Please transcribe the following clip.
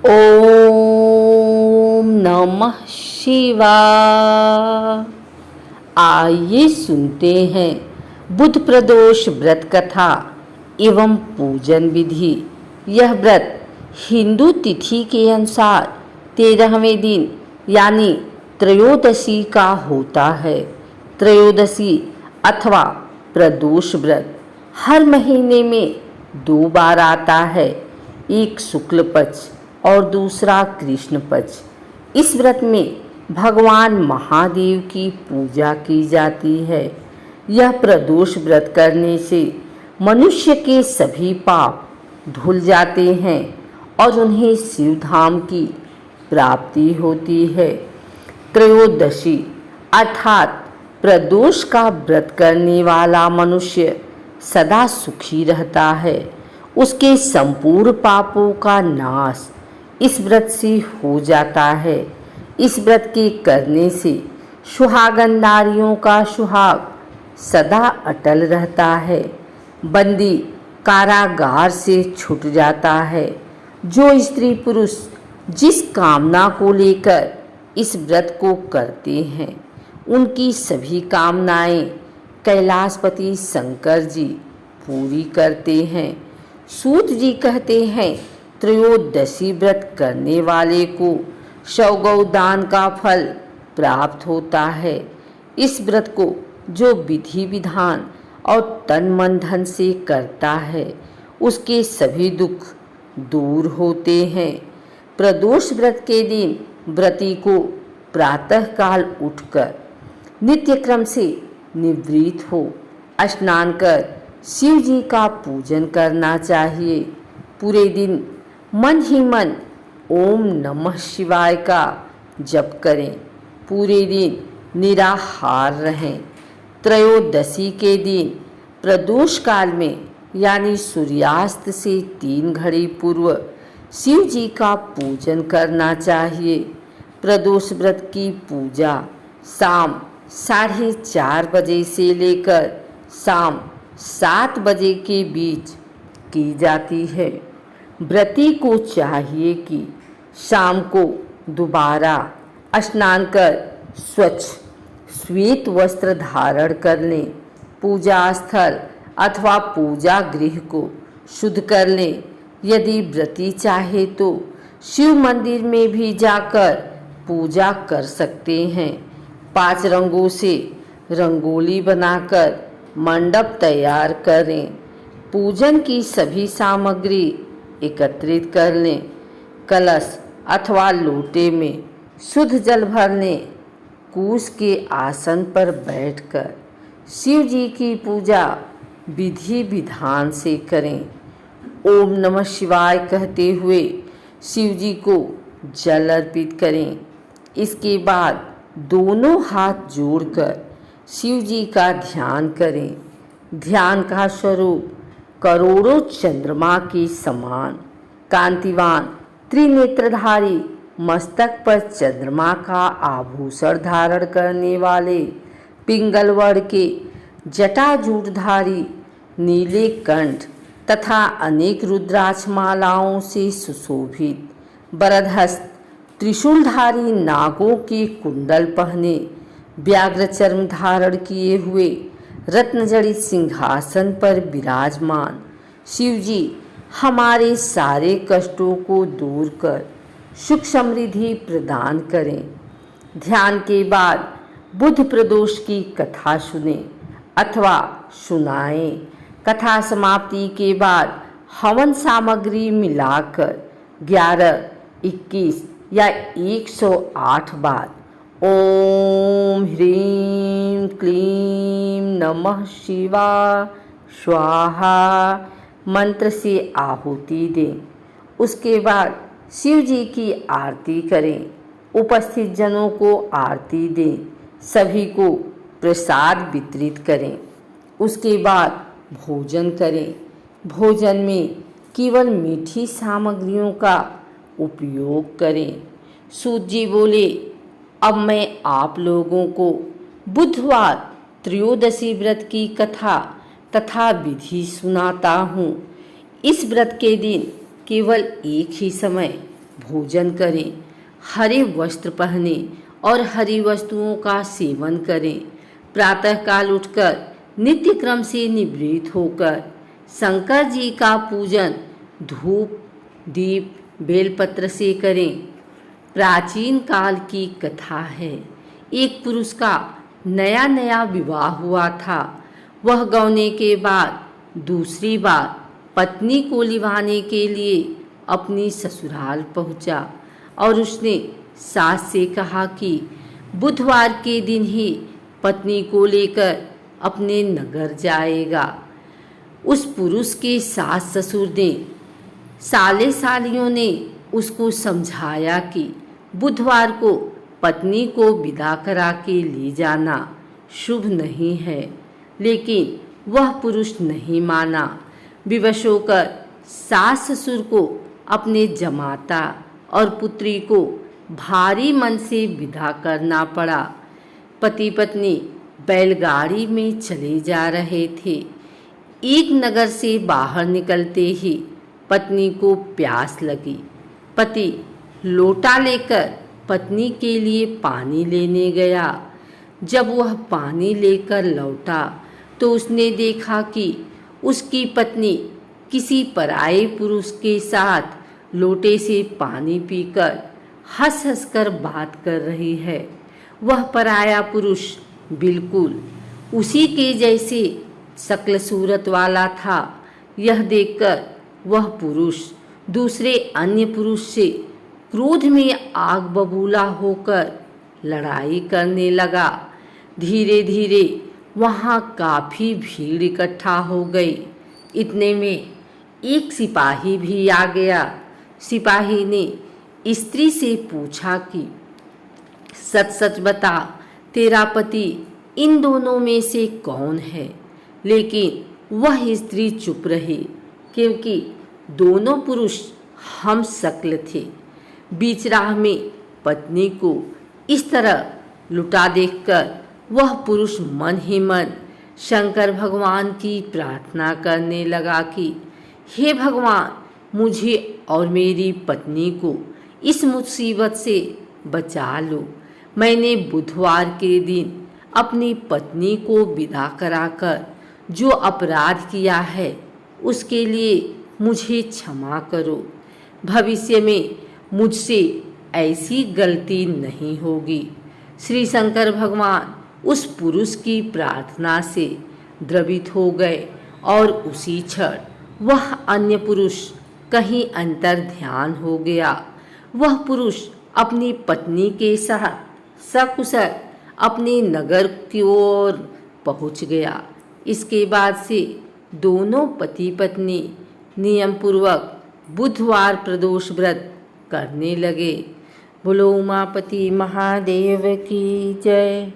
ओम नमः शिवाय। आइए सुनते हैं बुध प्रदोष व्रत कथा एवं पूजन विधि। यह व्रत हिंदू तिथि के अनुसार 13वें दिन यानी त्रयोदशी का होता है। त्रयोदशी अथवा प्रदोष व्रत हर महीने में 2 बार आता है, एक शुक्ल पक्ष और दूसरा कृष्ण पक्ष। इस व्रत में भगवान महादेव की पूजा की जाती है। यह प्रदोष व्रत करने से मनुष्य के सभी पाप धुल जाते हैं और उन्हें शिव धाम की प्राप्ति होती है। त्रयोदशी अर्थात प्रदोष का व्रत करने वाला मनुष्य सदा सुखी रहता है। उसके संपूर्ण पापों का नाश इस व्रत से हो जाता है। इस व्रत के करने से सुहागन नारियों का सुहाग सदा अटल रहता है। बंदी कारागार से छूट जाता है। जो स्त्री पुरुष जिस कामना को लेकर इस व्रत को करते हैं, उनकी सभी कामनाएं कैलाशपति शंकर जी पूरी करते हैं। सूत जी कहते हैं, त्रयोदशी व्रत करने वाले को 100 गौदान का फल प्राप्त होता है। इस व्रत को जो विधि विधान और तन मन धन से करता है, उसके सभी दुख दूर होते हैं। प्रदोष व्रत के दिन व्रती को प्रातः काल उठकर नित्य क्रम से निवृत्त हो स्नान कर शिव जी का पूजन करना चाहिए। पूरे दिन मन ही मन ओम नमः शिवाय का जप करें। पूरे दिन निराहार रहें। त्रयोदशी के दिन प्रदोष काल में यानी सूर्यास्त से 3 घड़ी पूर्व शिव जी का पूजन करना चाहिए। प्रदोष व्रत की पूजा शाम 4:30 बजे से लेकर शाम 7 बजे के बीच की जाती है। व्रती को चाहिए कि शाम को दोबारा स्नान कर स्वच्छ श्वेत वस्त्र धारण कर लें। पूजा स्थल अथवा पूजा गृह को शुद्ध कर लें। यदि व्रती चाहे तो शिव मंदिर में भी जाकर पूजा कर सकते हैं। 5 रंगों से रंगोली बनाकर मंडप तैयार करें। पूजन की सभी सामग्री एकत्रित कर लें। कलश अथवा लोटे में शुद्ध जल भर लें। कूश के आसन पर बैठकर शिव जी की पूजा विधि विधान से करें। ओम नमः शिवाय कहते हुए शिव जी को जल अर्पित करें। इसके बाद दोनों हाथ जोड़कर शिव जी का ध्यान करें। ध्यान का स्वरूप करोड़ों चंद्रमा के समान कांतिवान त्रिनेत्रधारी मस्तक पर चंद्रमा का आभूषण धारण करने वाले पिंगल वर्ण के जटाजूटधारी नीले कंठ तथा अनेक रुद्राक्ष मालाओं से सुशोभित बरदहस्त त्रिशूलधारी नागों के कुंडल पहने व्याघ्र चर्म धारण किए हुए रत्नजड़ित सिंहासन पर विराजमान शिव जी हमारे सारे कष्टों को दूर कर सुख समृद्धि प्रदान करें। ध्यान के बाद बुध प्रदोष की कथा सुने अथवा सुनाएं। कथा समाप्ति के बाद हवन सामग्री मिलाकर 11, 21 या 108 बार ओम ह्रीं क्लीं नमः शिवाय स्वाहा मंत्र से आहुति दें। उसके बाद शिव जी की आरती करें। उपस्थित जनों को आरती दें। सभी को प्रसाद वितरित करें। उसके बाद भोजन करें। भोजन में केवल मीठी सामग्रियों का उपयोग करें। सूत जी बोले, अब मैं आप लोगों को बुधवार त्रयोदशी व्रत की कथा तथा विधि सुनाता हूँ। इस व्रत के दिन केवल एक ही समय भोजन करें, हरे वस्त्र पहने और हरी वस्तुओं का सेवन करें। प्रातःकाल उठकर नित्य क्रम से निवृत्त होकर शंकर जी का पूजन धूप, दीप, बेलपत्र से करें। प्राचीन काल की कथा है। एक पुरुष का नया नया विवाह हुआ था। वह गौने के बाद दूसरी बार पत्नी को लिवाने के लिए अपनी ससुराल पहुंचा और उसने सास से कहा कि बुधवार के दिन ही पत्नी को लेकर अपने नगर जाएगा। उस पुरुष के सास ससुर ने, साले सालियों ने उसको समझाया कि बुधवार को पत्नी को विदा करा के ले जाना शुभ नहीं है, लेकिन वह पुरुष नहीं माना। विवश होकर सास ससुर को अपने जमाता और पुत्री को भारी मन से विदा करना पड़ा। पति पत्नी बैलगाड़ी में चले जा रहे थे। एक नगर से बाहर निकलते ही पत्नी को प्यास लगी। पति लोटा लेकर पत्नी के लिए पानी लेने गया। जब वह पानी लेकर लौटा तो उसने देखा कि उसकी पत्नी किसी पराये पुरुष के साथ लोटे से पानी पीकर हंस हंस कर बात कर रही है। वह पराया पुरुष बिल्कुल उसी के जैसे शक्ल सूरत वाला था। यह देखकर वह पुरुष दूसरे अन्य पुरुष से क्रोध में आग बबूला होकर लड़ाई करने लगा। धीरे धीरे वहाँ काफ़ी भीड़ इकट्ठा हो गई। इतने में एक सिपाही भी आ गया। सिपाही ने स्त्री से पूछा कि सच सच बता, तेरा पति इन दोनों में से कौन है? लेकिन वह स्त्री चुप रही, क्योंकि दोनों पुरुष हम शक्ल थे। बीच राह में पत्नी को इस तरह लुटा देखकर वह पुरुष मन ही मन शंकर भगवान की प्रार्थना करने लगा कि हे भगवान, मुझे और मेरी पत्नी को इस मुसीबत से बचा लो। मैंने बुधवार के दिन अपनी पत्नी को विदा कराकर जो अपराध किया है उसके लिए मुझे क्षमा करो। भविष्य में मुझसे ऐसी गलती नहीं होगी। श्री शंकर भगवान उस पुरुष की प्रार्थना से द्रवित हो गए और उसी क्षण वह अन्य पुरुष कहीं अंतर ध्यान हो गया। वह पुरुष अपनी पत्नी के साथ सकुशल अपने नगर की ओर पहुंच गया। इसके बाद से दोनों पति पत्नी नियम पूर्वक बुधवार प्रदोष व्रत करने लगे। बोलो उमापति महादेव की जय।